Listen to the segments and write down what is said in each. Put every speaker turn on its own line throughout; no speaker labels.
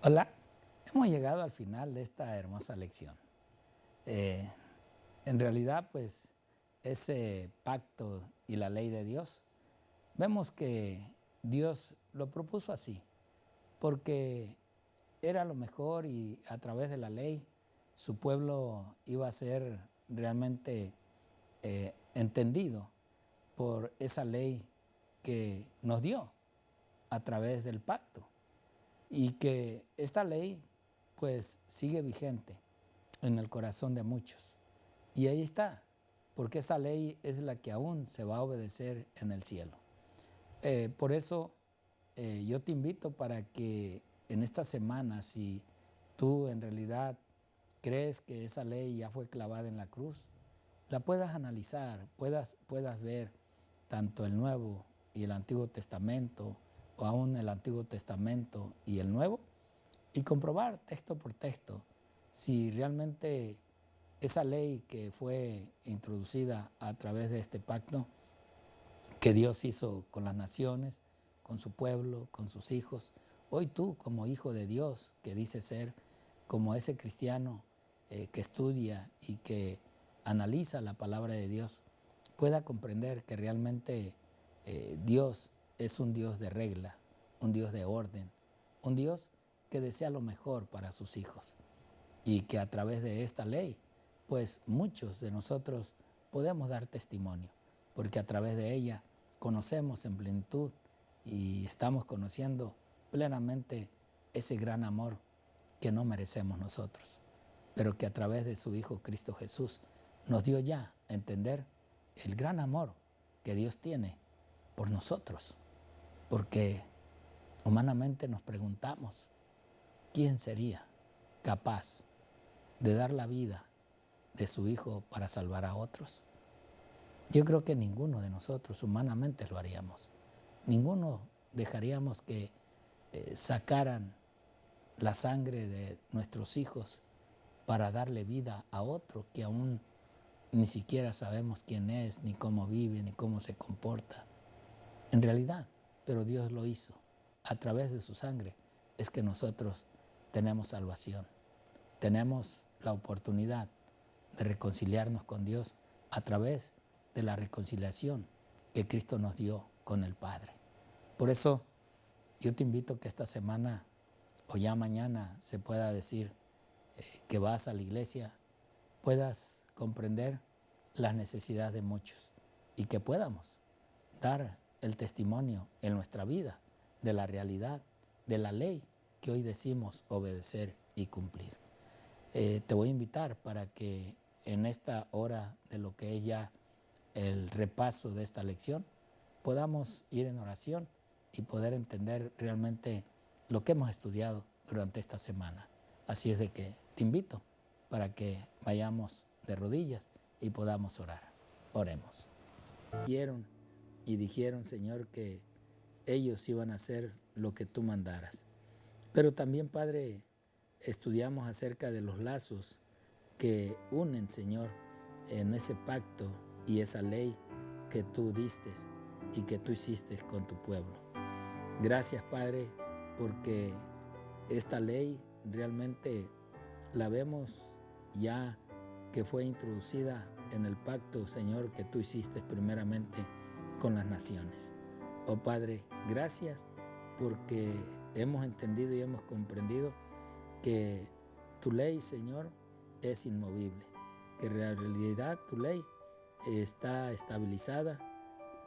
Hola, hemos llegado al final de esta hermosa lección. En realidad, pues, ese pacto y la ley de Dios, vemos que Dios lo propuso así, porque era lo mejor y a través de la ley su pueblo iba a ser realmente entendido por esa ley que nos dio a través del pacto. Y que esta ley pues sigue vigente en el corazón de muchos. Y ahí está, porque esta ley es la que aún se va a obedecer en el cielo. Por eso yo te invito para que en esta semana, si tú en realidad crees que esa ley ya fue clavada en la cruz, la puedas analizar, puedas ver tanto el Nuevo y el Antiguo Testamento, o aún el Antiguo Testamento y el Nuevo, y comprobar texto por texto si realmente esa ley que fue introducida a través de este pacto que Dios hizo con las naciones, con su pueblo, con sus hijos, hoy tú como hijo de Dios que dice ser, como ese cristiano que estudia y que analiza la palabra de Dios, pueda comprender que realmente Dios es un Dios de regla, un Dios de orden, un Dios que desea lo mejor para sus hijos y que a través de esta ley, pues muchos de nosotros podemos dar testimonio, porque a través de ella conocemos en plenitud y estamos conociendo plenamente ese gran amor que no merecemos nosotros, pero que a través de su Hijo Cristo Jesús nos dio ya a entender el gran amor que Dios tiene por nosotros, porque humanamente nos preguntamos, ¿quién sería capaz de dar la vida de su Hijo para salvar a otros? Yo creo que ninguno de nosotros humanamente lo haríamos. Ninguno dejaríamos que sacaran la sangre de nuestros hijos para darle vida a otro que aún ni siquiera sabemos quién es, ni cómo vive, ni cómo se comporta. En realidad, pero Dios lo hizo. A través de su sangre es que nosotros tenemos salvación. Tenemos la oportunidad de reconciliarnos con Dios a través de la reconciliación que Cristo nos dio con el Padre. Por eso yo te invito a que esta semana o ya mañana se pueda decir que vas a la iglesia, puedas comprender las necesidades de muchos y que podamos dar el testimonio en nuestra vida de la realidad, de la ley que hoy decimos obedecer y cumplir. Te voy a invitar para que en esta hora de lo que es ya el repaso de esta lección, podamos ir en oración y poder entender realmente lo que hemos estudiado durante esta semana. Así es de que te invito para que vayamos de rodillas y podamos orar. Oremos. Dijeron, Señor, que ellos iban a hacer lo que tú mandaras. Pero también, Padre, estudiamos acerca de los lazos que unen, Señor, en ese pacto y esa ley que tú diste y que tú hiciste con tu pueblo. Gracias, Padre, porque esta ley realmente la vemos ya que fue introducida en el pacto, Señor, que tú hiciste primeramente con las naciones. Oh Padre, gracias porque hemos entendido y hemos comprendido que tu ley, Señor, es inmovible, que en realidad tu ley está estabilizada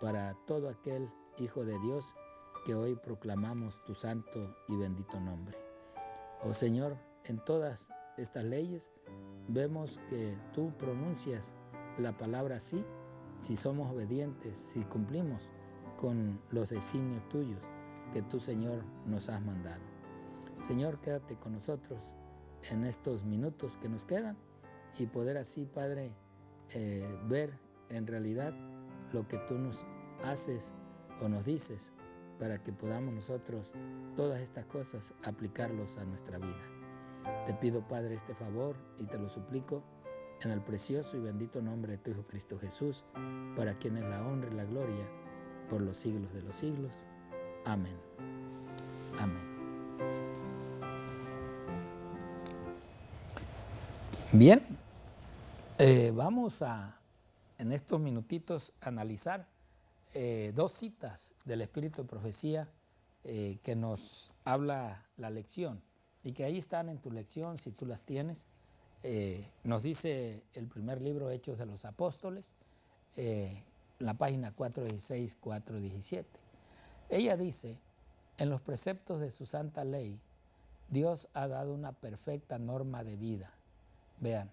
para todo aquel Hijo de Dios que hoy proclamamos tu santo y bendito nombre. Oh Señor, en todas estas leyes vemos que tú pronuncias la palabra sí, si somos obedientes, si cumplimos con los designios tuyos que tú, Señor, nos has mandado. Señor, quédate con nosotros en estos minutos que nos quedan y poder así, Padre, ver en realidad lo que tú nos haces o nos dices para que podamos nosotros todas estas cosas aplicarlos a nuestra vida. Te pido, Padre, este favor y te lo suplico en el precioso y bendito nombre de tu Hijo Cristo Jesús, para quien es la honra y la gloria por los siglos de los siglos. Amén. Amén. Bien, vamos a, en estos minutitos, analizar dos citas del Espíritu de Profecía que nos habla la lección y que ahí están en tu lección si tú las tienes. Nos dice el primer libro, Hechos de los Apóstoles, la página 416, 417. Ella dice, en los preceptos de su santa ley, Dios ha dado una perfecta norma de vida. Vean,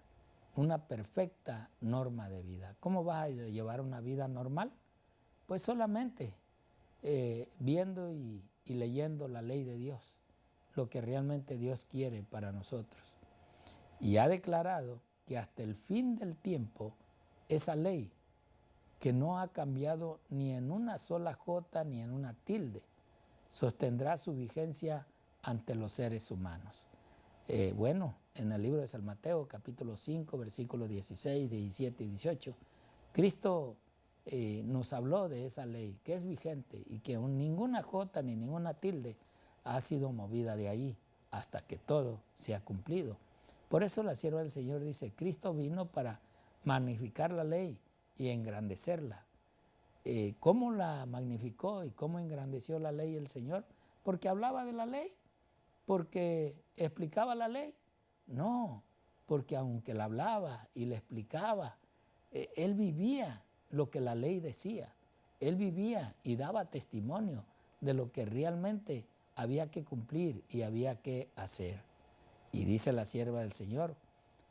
una perfecta norma de vida. ¿Cómo vas a llevar una vida normal? Pues solamente viendo y leyendo la ley de Dios, lo que realmente Dios quiere para nosotros. Y ha declarado que hasta el fin del tiempo esa ley, que no ha cambiado ni en una sola jota ni en una tilde, sostendrá su vigencia ante los seres humanos. Bueno, en el libro de San Mateo, capítulo 5, versículos 16, 17 y 18, Cristo nos habló de esa ley que es vigente y que ninguna jota ni ninguna tilde ha sido movida de ahí hasta que todo se ha cumplido. Por eso la sierva del Señor dice, Cristo vino para magnificar la ley y engrandecerla. ¿Cómo la magnificó y cómo engrandeció la ley el Señor? Porque hablaba de la ley, porque explicaba la ley. No, porque aunque la hablaba y le explicaba, él vivía lo que la ley decía. Él vivía y daba testimonio de lo que realmente había que cumplir y había que hacer. Y dice la sierva del Señor,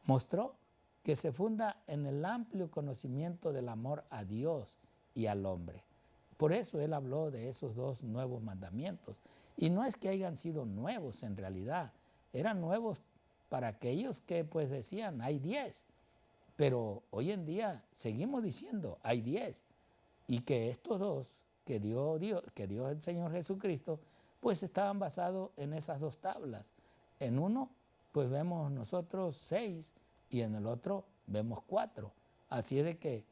mostró que se funda en el amplio conocimiento del amor a Dios y al hombre. Por eso él habló de esos dos nuevos mandamientos. Y no es que hayan sido nuevos en realidad, eran nuevos para aquellos que pues decían, hay 10. Pero hoy en día seguimos diciendo, hay 10. Y que estos dos que dio el Señor Jesucristo, pues estaban basados en esas dos tablas. En uno, pues vemos nosotros 6 y en el otro vemos 4. Así es de que,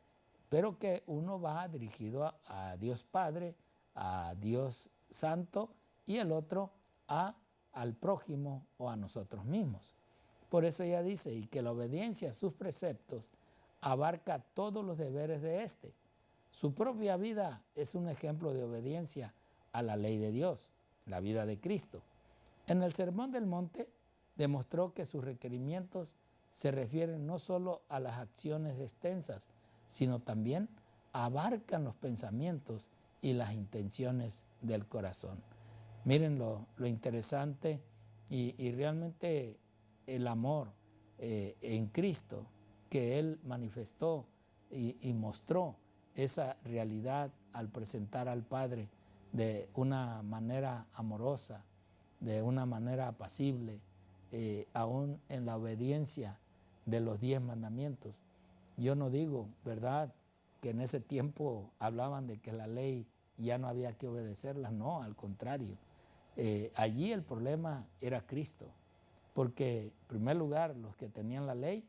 pero que uno va dirigido a Dios Padre, a Dios Santo y el otro al prójimo o a nosotros mismos. Por eso ella dice, y que la obediencia a sus preceptos abarca todos los deberes de éste. Su propia vida es un ejemplo de obediencia a la ley de Dios, la vida de Cristo. En el Sermón del Monte demostró que sus requerimientos se refieren no solo a las acciones extensas, sino también abarcan los pensamientos y las intenciones del corazón. Miren lo interesante y realmente el amor en Cristo que Él manifestó y mostró esa realidad al presentar al Padre de una manera amorosa, de una manera apacible, aún en la obediencia de los 10 mandamientos. Yo no digo, ¿verdad?, que en ese tiempo hablaban de que la ley ya no había que obedecerla. No, al contrario. Allí el problema era Cristo, porque en primer lugar los que tenían la ley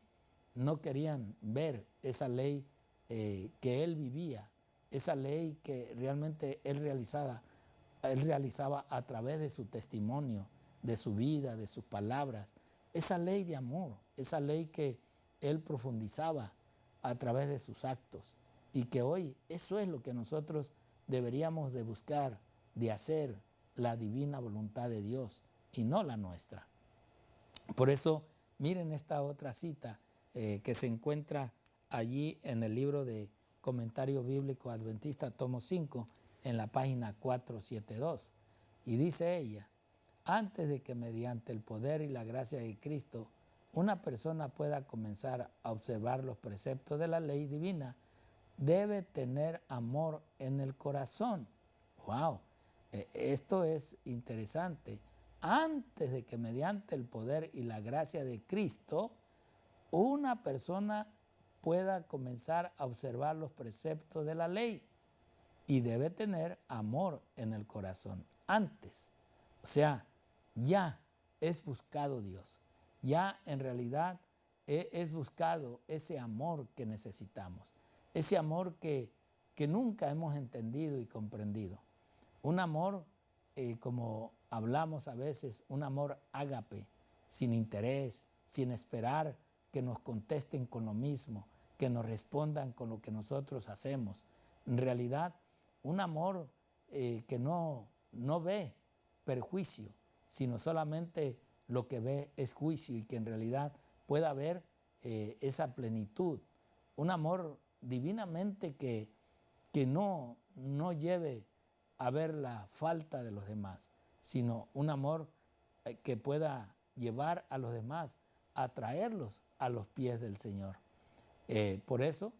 no querían ver esa ley que Él vivía, esa ley que realmente Él realizaba a través de su testimonio, de su vida, de sus palabras, esa ley de amor, esa ley que Él profundizaba a través de sus actos y que hoy eso es lo que nosotros deberíamos de buscar, de hacer la divina voluntad de Dios y no la nuestra. Por eso, miren esta otra cita que se encuentra allí en el libro de Comentario Bíblico Adventista, tomo 5, en la página 472. Y dice ella, antes de que mediante el poder y la gracia de Cristo una persona pueda comenzar a observar los preceptos de la ley divina, debe tener amor en el corazón. ¡Wow! Esto es interesante. Antes de que mediante el poder y la gracia de Cristo una persona pueda comenzar a observar los preceptos de la ley y debe tener amor en el corazón antes. O sea, ya es buscado Dios, ya en realidad es buscado ese amor que necesitamos, ese amor que nunca hemos entendido y comprendido. Un amor, como hablamos a veces, un amor ágape, sin interés, sin esperar que nos contesten con lo mismo, que nos respondan con lo que nosotros hacemos. En realidad, un amor que no ve perjuicio, sino solamente lo que ve es juicio, y que en realidad pueda haber esa plenitud. Un amor divinamente que no lleve a ver la falta de los demás, sino un amor que pueda llevar a los demás a traerlos a los pies del Señor. Por eso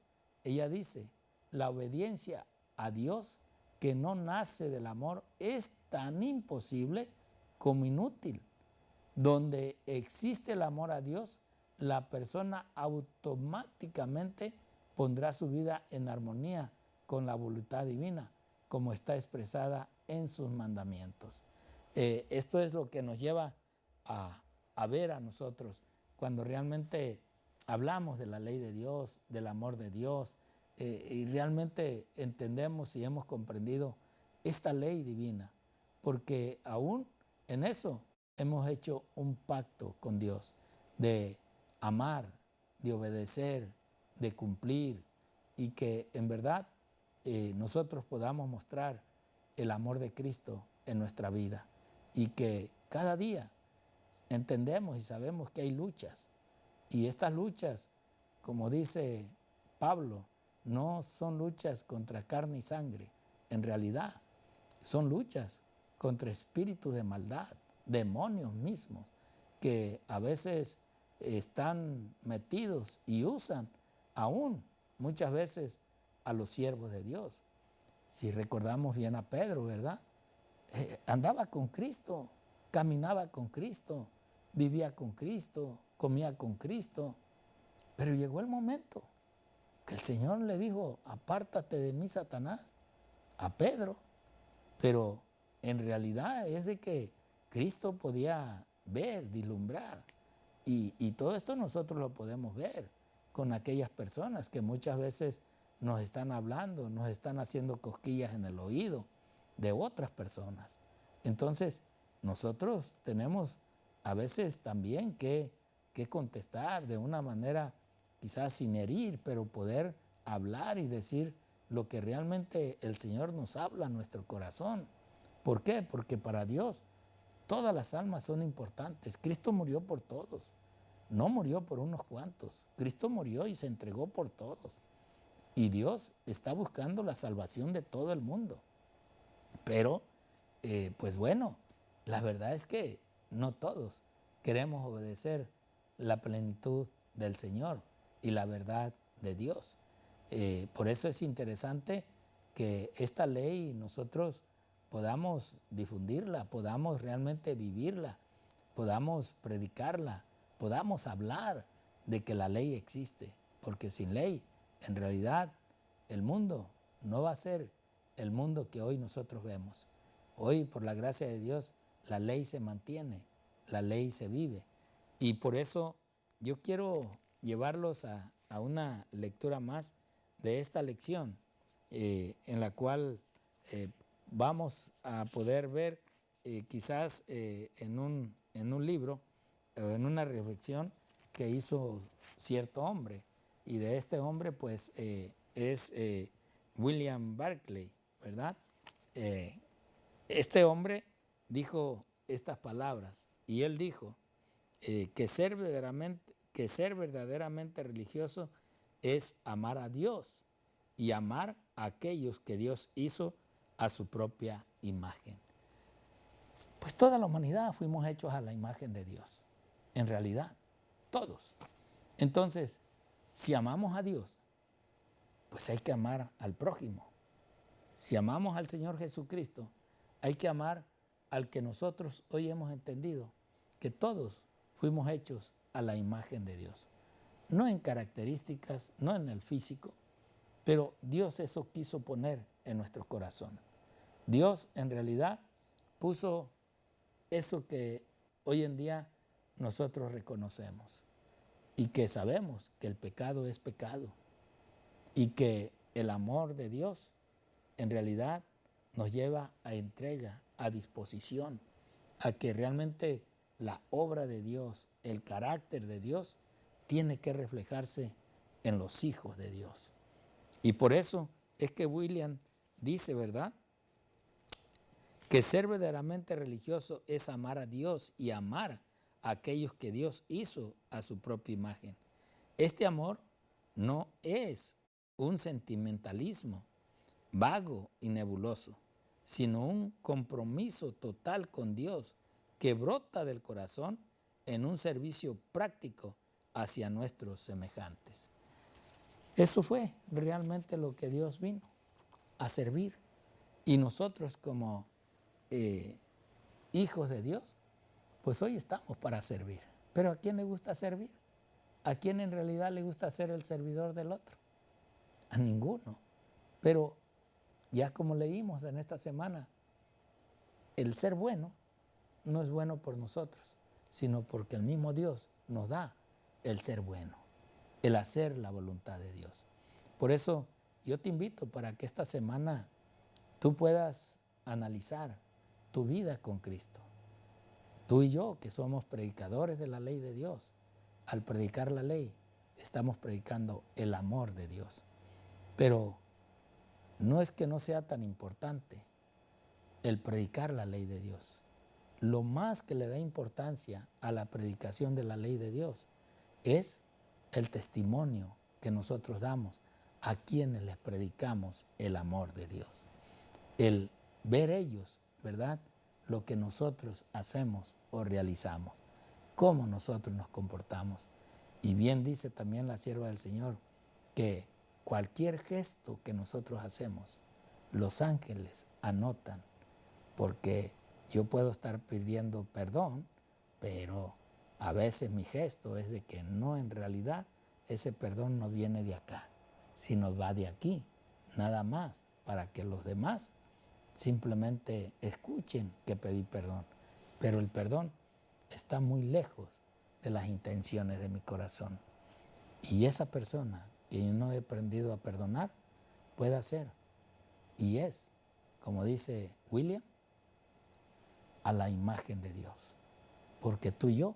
ella dice, la obediencia a Dios que no nace del amor es tan imposible como inútil. Donde existe el amor a Dios, la persona automáticamente pondrá su vida en armonía con la voluntad divina, como está expresada en sus mandamientos. Esto es lo que nos lleva a ver a nosotros cuando realmente hablamos de la ley de Dios, del amor de Dios, y realmente entendemos y hemos comprendido esta ley divina, porque aún en eso hemos hecho un pacto con Dios de amar, de obedecer, de cumplir, y que en verdad nosotros podamos mostrar el amor de Cristo en nuestra vida, y que cada día entendemos y sabemos que hay luchas, y estas luchas, como dice Pablo, no son luchas contra carne y sangre, en realidad son luchas contra espíritus de maldad, demonios mismos, que a veces están metidos y usan aún muchas veces a los siervos de Dios. Si recordamos bien a Pedro, ¿verdad? Andaba con Cristo, caminaba con Cristo, vivía con Cristo, comía con Cristo, pero llegó el momento que el Señor le dijo, apártate de mí, Satanás, a Pedro. Pero en realidad es de que Cristo podía ver, vislumbrar, y todo esto nosotros lo podemos ver con aquellas personas que muchas veces nos están hablando, nos están haciendo cosquillas en el oído de otras personas. Entonces, nosotros tenemos a veces también que contestar de una manera quizás sin herir, pero poder hablar y decir lo que realmente el Señor nos habla a nuestro corazón. ¿Por qué? Porque para Dios todas las almas son importantes. Cristo murió por todos, no murió por unos cuantos. Cristo murió y se entregó por todos. Y Dios está buscando la salvación de todo el mundo. Pero, pues bueno, la verdad es que no todos queremos obedecer la plenitud del Señor y la verdad de Dios. Por eso es interesante que esta ley nosotros podamos difundirla, podamos realmente vivirla, podamos predicarla, podamos hablar de que la ley existe, porque sin ley, en realidad, el mundo no va a ser el mundo que hoy nosotros vemos. Hoy, por la gracia de Dios, la ley se mantiene, la ley se vive. Y por eso yo quiero llevarlos a una lectura más de esta lección, en la cual vamos a poder ver quizás en un libro o en una reflexión que hizo cierto hombre. Y de este hombre pues es William Barclay, ¿verdad? Este hombre dijo estas palabras, y él dijo que ser verdaderamente religioso es amar a Dios y amar a aquellos que Dios hizo a su propia imagen. Pues toda la humanidad fuimos hechos a la imagen de Dios, en realidad, todos. Entonces, si amamos a Dios, pues hay que amar al prójimo. Si amamos al Señor Jesucristo, hay que amar al que nosotros hoy hemos entendido, que todos fuimos hechos a la imagen de Dios. No en características, no en el físico, pero Dios eso quiso poner en nuestro corazón. Dios en realidad puso eso que hoy en día nosotros reconocemos y que sabemos que el pecado es pecado y que el amor de Dios en realidad nos lleva a entrega, a disposición, a que realmente la obra de Dios, el carácter de Dios tiene que reflejarse en los hijos de Dios. Y por eso es que William dice, ¿verdad?, que ser verdaderamente religioso es amar a Dios y amar a aquellos que Dios hizo a su propia imagen. Este amor no es un sentimentalismo vago y nebuloso, sino un compromiso total con Dios que brota del corazón en un servicio práctico hacia nuestros semejantes. Eso fue realmente lo que Dios vino a servir. Y nosotros como hijos de Dios, pues hoy estamos para servir. Pero ¿a quién le gusta servir? ¿A quién en realidad le gusta ser el servidor del otro? A ninguno. Pero ya como leímos en esta semana, el ser bueno no es bueno por nosotros, sino porque el mismo Dios nos da el ser bueno, el hacer la voluntad de Dios. Por eso yo te invito para que esta semana tú puedas analizar tu vida con Cristo. Tú y yo, que somos predicadores de la ley de Dios, al predicar la ley, estamos predicando el amor de Dios. Pero no es que no sea tan importante el predicar la ley de Dios. Lo más que le da importancia a la predicación de la ley de Dios es el testimonio que nosotros damos a quienes les predicamos el amor de Dios. El ver ellos, ¿verdad?, lo que nosotros hacemos o realizamos, cómo nosotros nos comportamos. Y bien dice también la sierva del Señor que cualquier gesto que nosotros hacemos, los ángeles anotan, porque yo puedo estar pidiendo perdón, pero a veces mi gesto es de que no, en realidad ese perdón no viene de acá, sino va de aquí, nada más, para que los demás simplemente escuchen que pedí perdón. Pero el perdón está muy lejos de las intenciones de mi corazón. Y esa persona que yo no he aprendido a perdonar puede hacer, y es, como dice William, a la imagen de Dios. Porque tú y yo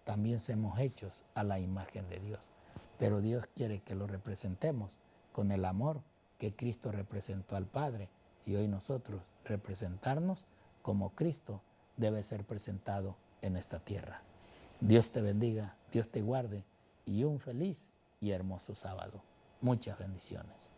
también somos hechos a la imagen de Dios. Pero Dios quiere que lo representemos con el amor que Cristo representó al Padre. Y hoy nosotros representarnos como Cristo debe ser presentado en esta tierra. Dios te bendiga, Dios te guarde y un feliz y hermoso sábado. Muchas bendiciones.